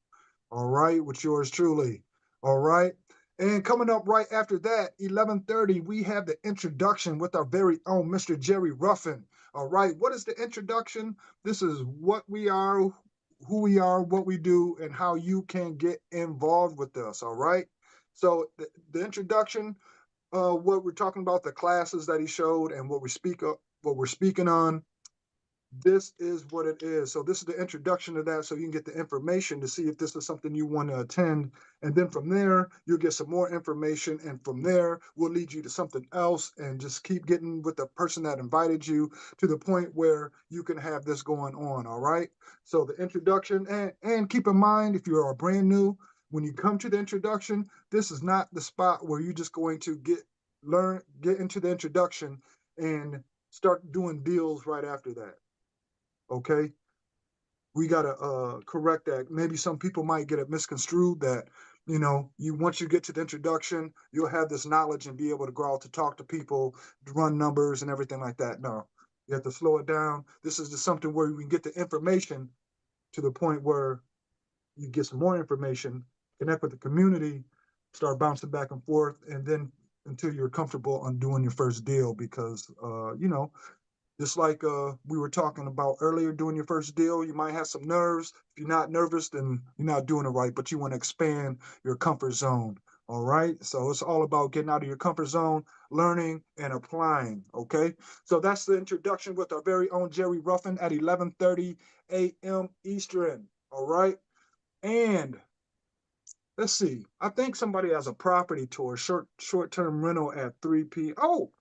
All right, with yours truly. All right. And coming up right after that, 11:30, we have the introduction with our very own Mr. Jerry Ruffin. All right. What is the introduction? This is what we are, who we are, what we do, and how you can get involved with us. All right. So the introduction, what we're talking about, the classes that he showed, and what we're speaking on. This is what it is. So this is the introduction to that, so you can get the information to see if this is something you want to attend. And then from there, you'll get some more information. And from there, we'll lead you to something else and just keep getting with the person that invited you to the point where you can have this going on. All right. So the introduction, and keep in mind, if you are brand new, when you come to the introduction, this is not the spot where you're just going to get into the introduction and start doing deals right after that. Okay, we gotta correct that. Maybe some people might get it misconstrued that, you once you get to the introduction, you'll have this knowledge and be able to go out to talk to people, run numbers and everything like that. No, you have to slow it down. This is just something where we can get the information to the point where you get some more information, connect with the community, start bouncing back and forth, and then until you're comfortable on doing your first deal. Because just like we were talking about earlier, doing your first deal, you might have some nerves. If you're not nervous, then you're not doing it right, but you want to expand your comfort zone. All right. So it's all about getting out of your comfort zone, learning and applying. Okay. So that's the introduction with our very own Jerry Ruffin at 11:30 a.m. Eastern. All right. And let's see. I think somebody has a property tour, short-term rental at 3 p.m. Oh,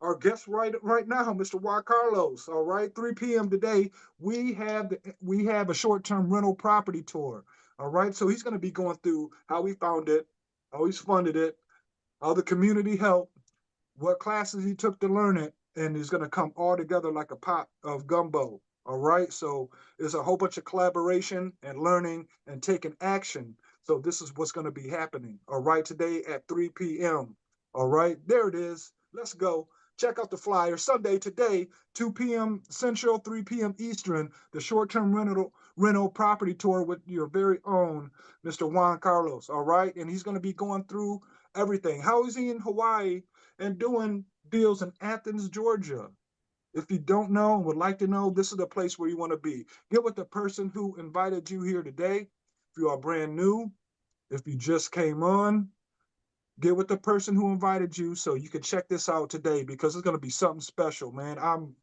our guest right now, Mr. Juan Carlos. All right, 3 p.m. today, we have a short-term rental property tour. All right, so he's going to be going through how he found it, how he's funded it, how the community helped, what classes he took to learn it, and it's going to come all together like a pot of gumbo. All right, so there's a whole bunch of collaboration and learning and taking action. So this is what's going to be happening. All right, today at 3 p.m. All right, there it is. Let's go. Check out the flyer. Sunday today, 2 p.m. Central, 3 p.m. Eastern, the short-term rental property tour with your very own Mr. Juan Carlos. All right, and he's going to be going through everything. How is he in Hawaii and doing deals in Athens, Georgia? If you don't know and would like to know, this is the place where you want to be. Get with the person who invited you here today. If you are brand new, if you just came on, get with the person who invited you so you can check this out today, because it's going to be something special, man. I'm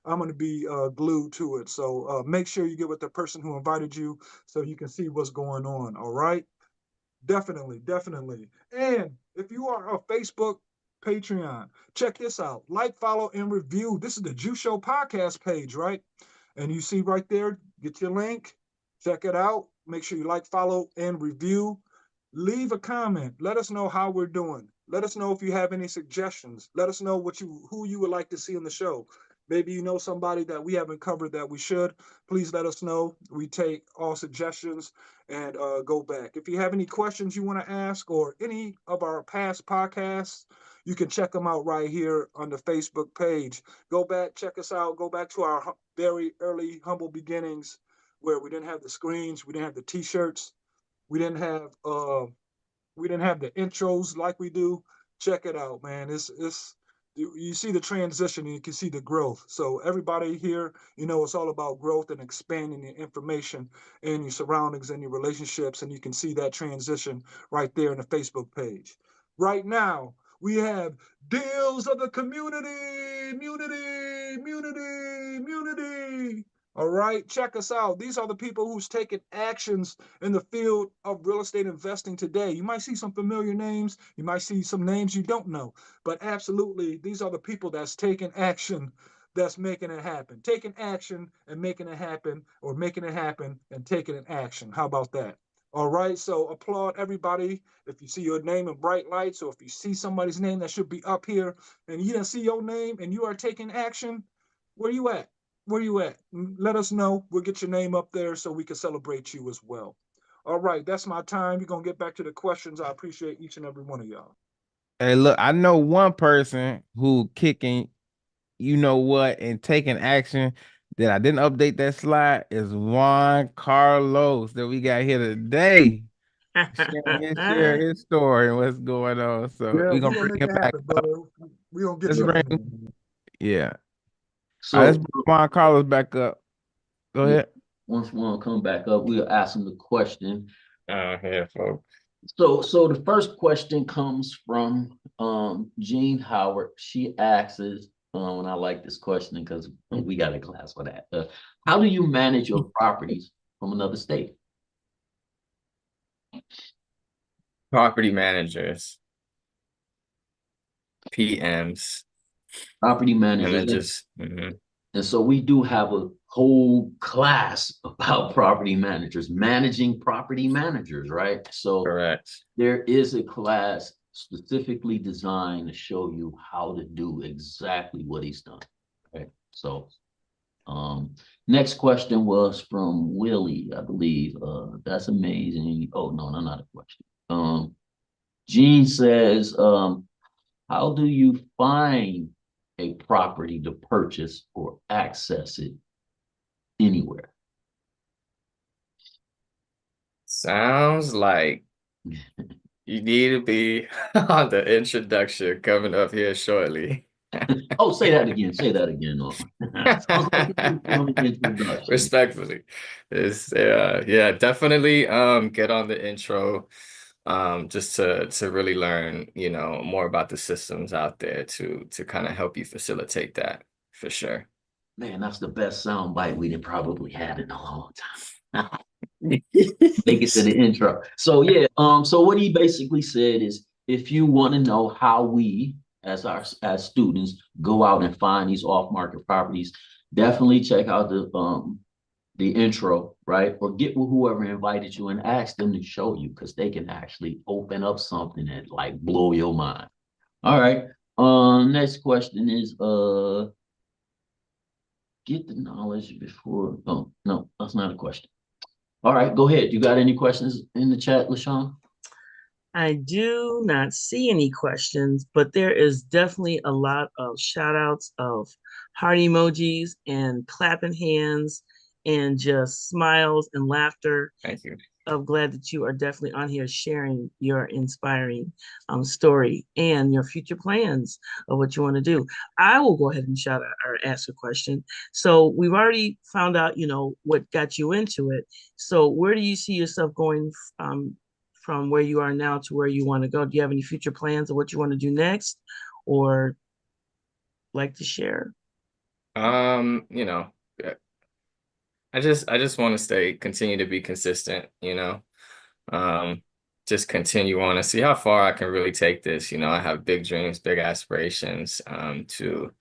going to be glued to it. So make sure you get with the person who invited you so you can see what's going on. All right. Definitely, definitely. And if you are a Facebook Patreon, check this out. Like, follow, and review. This is the Jew Show podcast page, right? And you see right there, get your link, check it out. Make sure you like, follow, and review. Leave a comment. Let us know how we're doing. Let us know if you have any suggestions. Let us know who you would like to see in the show. Maybe you know somebody that we haven't covered that we should. Please let us know. We take all suggestions and go back. If you have any questions you want to ask or any of our past podcasts, you can check them out right here on the Facebook page. Go back, check us out. Go back to our very early humble beginnings where we didn't have the screens, we didn't have the T-shirts, we didn't have the intros like we do. Check it out, man. It's you see the transition and you can see the growth. So everybody here, it's all about growth and expanding your information and your surroundings and your relationships, and you can see that transition right there in the Facebook page. Right now, we have deals of the community. All right, check us out. These are the people who's taking actions in the field of real estate investing today. You might see some familiar names. You might see some names you don't know. But absolutely, these are the people that's taking action, that's making it happen. Taking action and making it happen, or making it happen and taking an action. How about that? All right, so applaud everybody. If you see your name in bright lights, or if you see somebody's name that should be up here and you didn't see your name and you are taking action, where you at? Where you at? Let us know. We'll get your name up there so we can celebrate you as well. All right, that's my time. You're going to get back to the questions. I appreciate each and every one of y'all. Hey, look, I know one person who kicking you know what, and taking action that I didn't update that slide is Juan Carlos that we got here today. Share his story and what's going on. So Yeah, we're we're gonna gonna bring make him it back happen, up. brother. We gonna get Let's you bring on. yeah. All right, let's So, bring Juan Carlos back up. Go yeah, ahead. once we want to come back up, we'll ask him the question. Yeah, folks. So the first question comes from Jean Howard. She asks, and I like this question because we got a class for that. How do you manage your properties from another state? Property managers, PMs, Property and managers. then just And so we do have a whole class about property managers, managing property managers, right? So correct. there is a class specifically designed to show you how to do exactly what he's done. Right. So next question was from Willie, I believe. That's amazing. Oh, no, not a question. Gene says, how do you find a property to purchase or access it anywhere? Sounds like you need to be on the introduction coming up here shortly. Oh, say that again. Say that again. Sounds like you need to be on the introduction. Respectfully. It's yeah, definitely get on the intro just to really learn, you know, more about the systems out there to kind of help you facilitate that for sure. Man, that's the best sound bite we'd probably had in a long time. Make it to the intro. So yeah, so what he basically said is if you want to know how we as students go out and find these off-market properties, definitely check out the intro, right? Or get with whoever invited you and ask them to show you because they can actually open up something that like blow your mind. All right. Next question is get the knowledge before. Oh, no, that's not a question. All right, go ahead. You got any questions in the chat, LaShawn? I do not see any questions, but there is definitely a lot of shout outs of heart emojis and clapping hands and just smiles and laughter. Thank you. I'm glad that you are definitely on here sharing your inspiring story and your future plans of what you want to do. I will go ahead and shout out or ask a question. So we've already found out, you know, what got you into it. So where do you see yourself going from where you are now to where you want to go? Do you have any future plans of what you want to do next, or like to share? You know, I just want to continue to be consistent, you know. Just continue on and see how far I can really take this. You know, I have big dreams, big aspirations, to,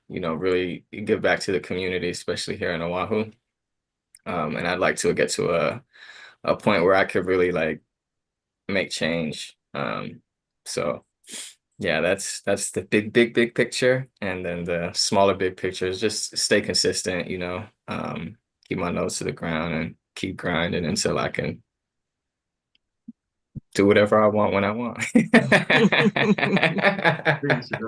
you know, really give back to the community, especially here in Oahu. And I'd like to get to a point where I could really like make change. So yeah, that's the big picture. And then the smaller big picture is just stay consistent, you know, keep my nose to the ground and keep grinding until I can do whatever I want when I want.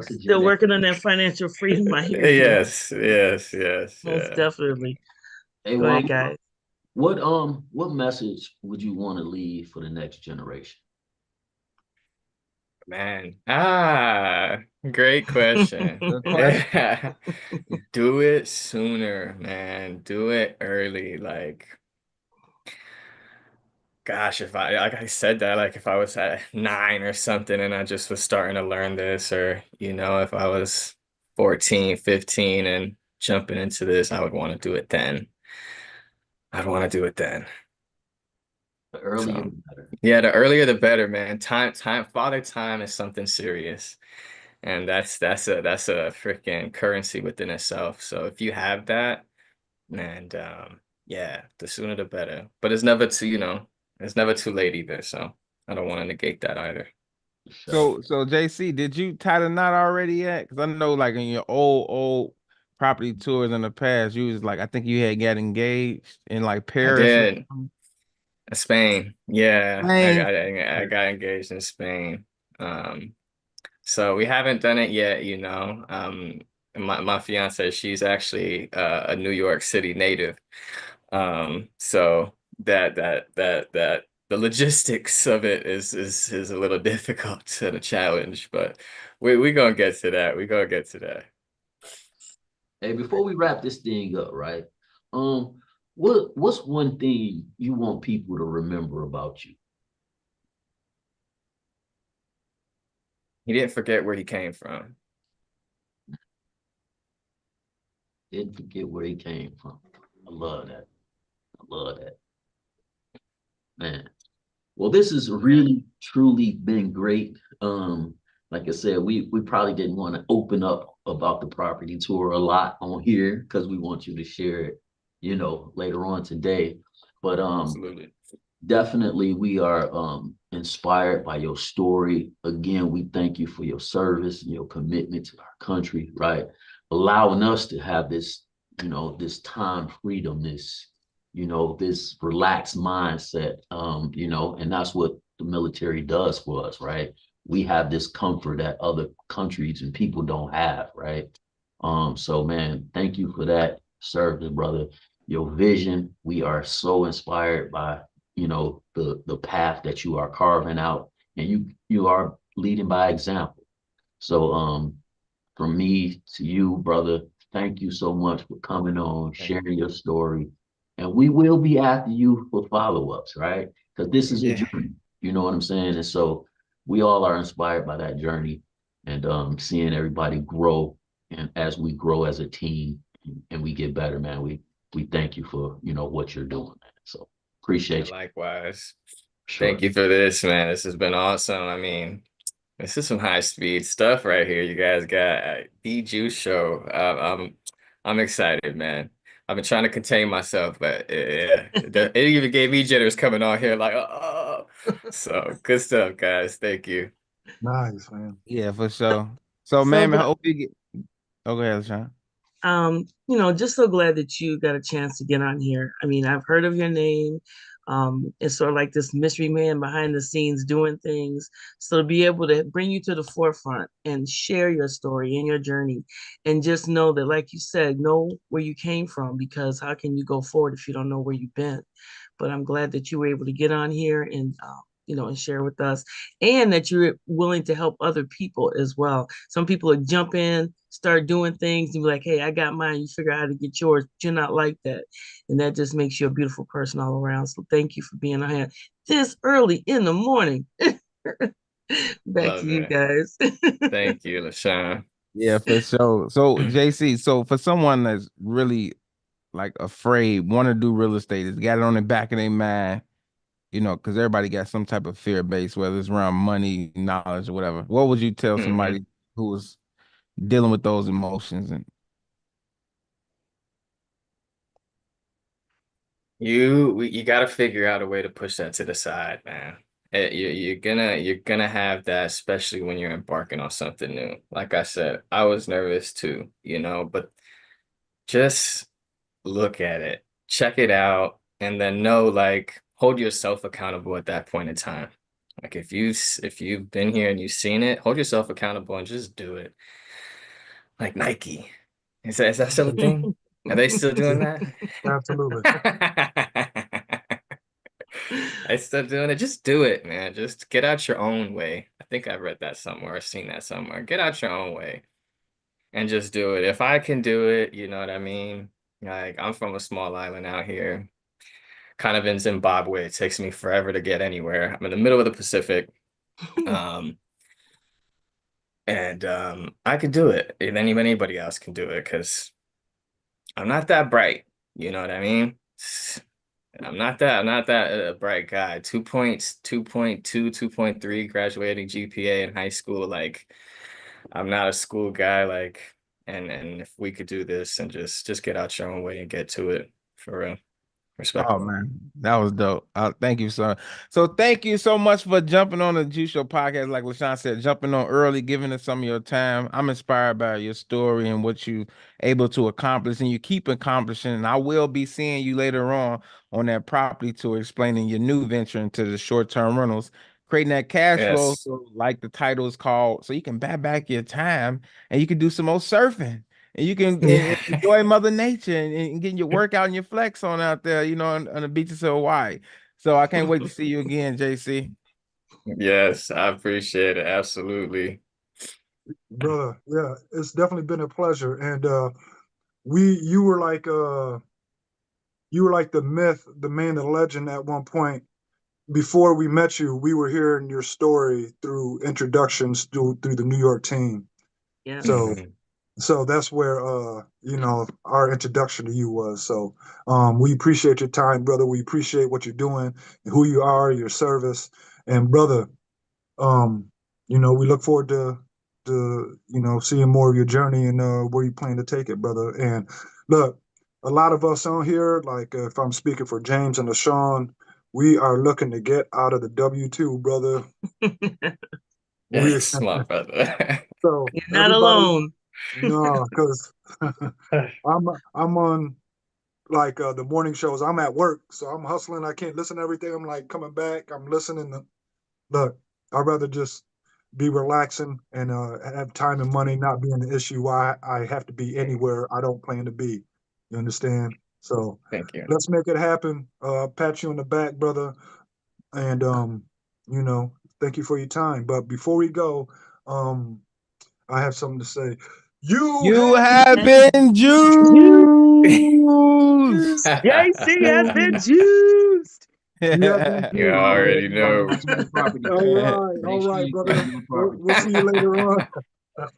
Still working on that financial freedom, I hear you. Yes. Most Yeah. definitely. Hey, Go ahead, guys. what message would you want to leave for the next generation? Man. Great question. Good question. Yeah. Do it sooner, man. Do it early. Like, gosh, if I like I said that, like if I was at 9 or something and I just was starting to learn this, or you know, if I was 14, 15 and jumping into this, I would want to do it then. I'd want to do it then. The earlier, So, the better. yeah, the earlier the better, man. Father time is something serious. And that's a freaking currency within itself. So if you have that, and yeah, the sooner the better. But it's never too, you know, it's never too late either. So I don't want to negate that either. So JC, did you tie the knot already yet? Because I know, like in your old property tours in the past, you was like, I think you had got engaged in like I Paris or did. something. Spain. Yeah, Spain. I got engaged in Spain. So we haven't done it yet, you know. And my fiance, she's actually a New York City native. So that the logistics of it is a little difficult and a challenge, but we gonna get to that. We gonna get to that. Hey, before we wrap this thing up, right? What's one thing you want people to remember about you? He didn't forget where he came from. Didn't forget where he came from. I love that. I love that. Man. Well, this has really truly been great. Like I said, we probably didn't want to open up about the property tour a lot on here because we want you to share it, you know, later on today. But Absolutely. definitely we are inspired by your story. Again, we thank you for your service and your commitment to our country, right? Allowing us to have this, you know, this time freedom, this, you know, this relaxed mindset, you know, and that's what the military does for us, right? We have this comfort that other countries and people don't have, right? So man, thank you for that service, brother. Your vision, we are so inspired by, you know, the path that you are carving out, and you are leading by example. So from me to you, brother, thank you so much for coming on, sharing your story. And we will be after you for follow-ups, right? Because this is a Yeah. journey, you know what I'm saying? And so we all are inspired by that journey and seeing everybody grow. And as we grow as a team and we get better, man, we thank you for, you know, what you're doing, man. So appreciate you. Likewise. Sure. Thank you for this, man. This has been awesome. I mean, this is some high speed stuff right here. You guys got the Juice Show. I'm excited, man. I've been trying to contain myself, but yeah, it even gave me jitters coming on here. Like, oh, so good stuff, guys. Thank you. Nice, man. Yeah, for sure. So, So man, I glad, hope you get. Oh, go ahead, Sean. you know, just so glad that you got a chance to get on here. I mean, I've heard of your name. It's sort of like this mystery man behind the scenes doing things. So to be able to bring you to the forefront and share your story and your journey, and just know that, like you said, know where you came from, because how can you go forward if you don't know where you've been? But I'm glad that you were able to get on here and you know, and share with us, and that you're willing to help other people as well. Some people would jump in, start doing things, and be like, "Hey, I got mine. You figure out how to get yours." But you're not like that, and that just makes you a beautiful person all around. So thank you for being on here this early in the morning. Back to Love you it. guys. Thank you, LaShawn. Yeah, for sure. So, JC, so for someone that's really like afraid, want to do real estate, has got it on the back of their mind, you know, because everybody got some type of fear base, whether it's around money, knowledge, or whatever. What would you tell Mhm. somebody who was dealing with those emotions? And You got to figure out a way to push that to the side, man. You're gonna have that, especially when you're embarking on something new. Like I said, I was nervous too, you know, but just look at it, check it out, and then know, like, hold yourself accountable at that point in time. Like if you've been here and you've seen it, hold yourself accountable and just do it. Like Nike. Is that still a thing? Are they still doing that? Absolutely. I still doing it. Just do it, man. Just get out your own way. I think I've read that somewhere or seen that somewhere. Get out your own way and just do it. If I can do it, you know what I mean? Like, I'm from a small island out here, kind of in Zimbabwe. It takes me forever to get anywhere. I'm in the middle of the Pacific. Um, and I could do it. And anybody else can do it because I'm not that bright. You know what I mean? I'm not that bright guy. 2 points, 2.2, 2.3 graduating GPA in high school. Like, I'm not a school guy. Like, and if we could do this and just get out your own way and get to it for real. oh Respectful. man, that was dope. Thank you, sir. So thank you so much for jumping on the Juice Show podcast. Like LaShawn said, jumping on early, giving us some of your time. I'm inspired by your story and what you able to accomplish, and you keep accomplishing. And I will be seeing you later on that property tour, explaining your new venture into the short-term rentals, creating that cash flow. Yes. So, like the title is called, so you can buy back your time and you can do some more surfing. and you can Yeah. enjoy Mother Nature and getting your workout and your flex on out there, on the beaches of Hawaii. So I can't wait to see you again, JC. Yes, I appreciate it. Absolutely. Brother. Yeah, it's definitely been a pleasure. And you were like the myth, the man, the legend at one point. Before we met you, we were hearing your story through introductions through the New York team. Yeah. So Mhm. so that's where our introduction to you was. So we appreciate your time, brother. We appreciate what you're doing, who you are, your service. And brother, we look forward to seeing more of your journey and where you plan to take it, brother. And look, a lot of us on here, like if I'm speaking for James and LaShawn, we are looking to get out of the W-2, brother. We Yes, my brother. so You're not everybody, alone. no, because I'm on like the morning shows. I'm at work, so I'm hustling. I can't listen to everything. I'm like coming back. I'm listening to look. I'd rather just be relaxing and have time and money not being the issue why I have to be anywhere I don't plan to be. You understand? So Thank you. let's make it happen. Pat you on the back, brother, and thank you for your time. But before we go, I have something to say. You Have have been juiced. JC has been been juiced. you have been You too. already know. All Make sure right, you brother. claim your We'll, property. we'll see you later on.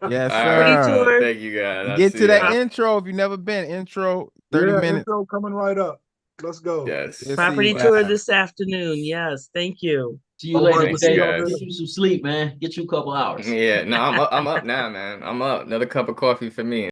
Yes, All Property right, sir. man. tour. Thank you, guys. I'll Get see to that y'all. intro if you've never been. Intro, 30 Yeah, minutes. intro coming right up. Let's go. Yes. We'll see Property you tour guys. this afternoon. Yes, thank you. See you All later, right, Thank we'll you, see Dave. y'all guys. Get later. you some sleep, man. Get you a couple hours. Yeah, no, I'm up now, man. I'm up. Another cup of coffee for me.